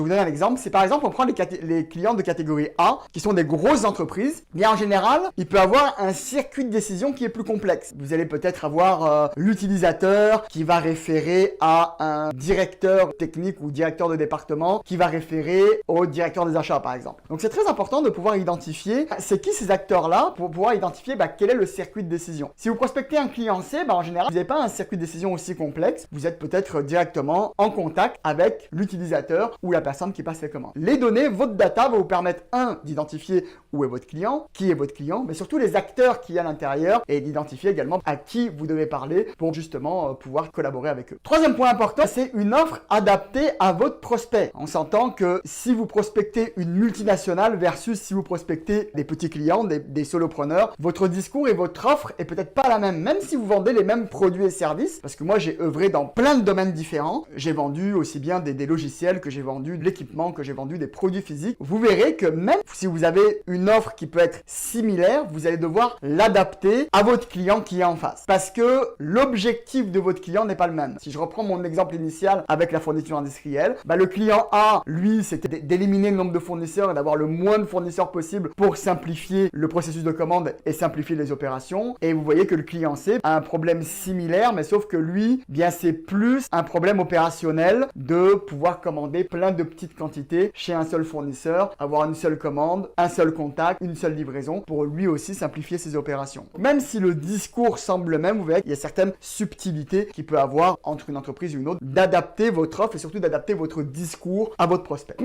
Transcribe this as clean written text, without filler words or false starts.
Je vous donne un exemple. C'est par exemple, on prend les clients de catégorie A, qui sont des grosses entreprises. Bien en général, il peut avoir un circuit de décision qui est plus complexe. Vous allez peut-être avoir l'utilisateur qui va référer à un directeur technique ou directeur de département qui va référer au directeur des achats, par exemple. Donc, c'est très important de pouvoir identifier c'est qui ces acteurs-là pour pouvoir identifier quel est le circuit de décision. Si vous prospectez un client C, en général, vous n'avez pas un circuit de décision aussi complexe. Vous êtes peut-être directement en contact avec l'utilisateur ou la personne qui passe les commandes. Les données, votre data va vous permettre, d'identifier où est votre client, qui est votre client, mais surtout les acteurs qui y a à l'intérieur et d'identifier également à qui vous devez parler pour justement pouvoir collaborer avec eux. Troisième point important, c'est une offre adaptée à votre prospect. On s'entend que si vous prospectez une multinationale versus si vous prospectez des petits clients, des solopreneurs, votre discours et votre offre est peut-être pas la même si vous vendez les mêmes produits et services, parce que moi j'ai œuvré dans plein de domaines différents. J'ai vendu aussi bien des logiciels que j'ai vendu de l'équipement, que j'ai vendu des produits physiques. Vous verrez que même si vous avez une offre qui peut être similaire, vous allez devoir l'adapter à votre client qui est en face. Parce que l'objectif de votre client n'est pas le même. Si je reprends mon exemple initial avec la fourniture industrielle, le client A, lui, c'était d'éliminer le nombre de fournisseurs et d'avoir le moins de fournisseurs possible pour simplifier le processus de commande et simplifier les opérations. Et vous voyez que le client C a un problème similaire, mais sauf que lui, c'est plus un problème opérationnel de pouvoir commander plein de petites quantités chez un seul fournisseur, avoir une seule commande, un seul contact, une seule livraison pour lui aussi simplifier ses opérations. Même si le discours semble le même, vous verrez qu'il y a certaines subtilités qu'il peut avoir entre une entreprise et une autre, d'adapter votre offre et surtout d'adapter votre discours à votre prospect.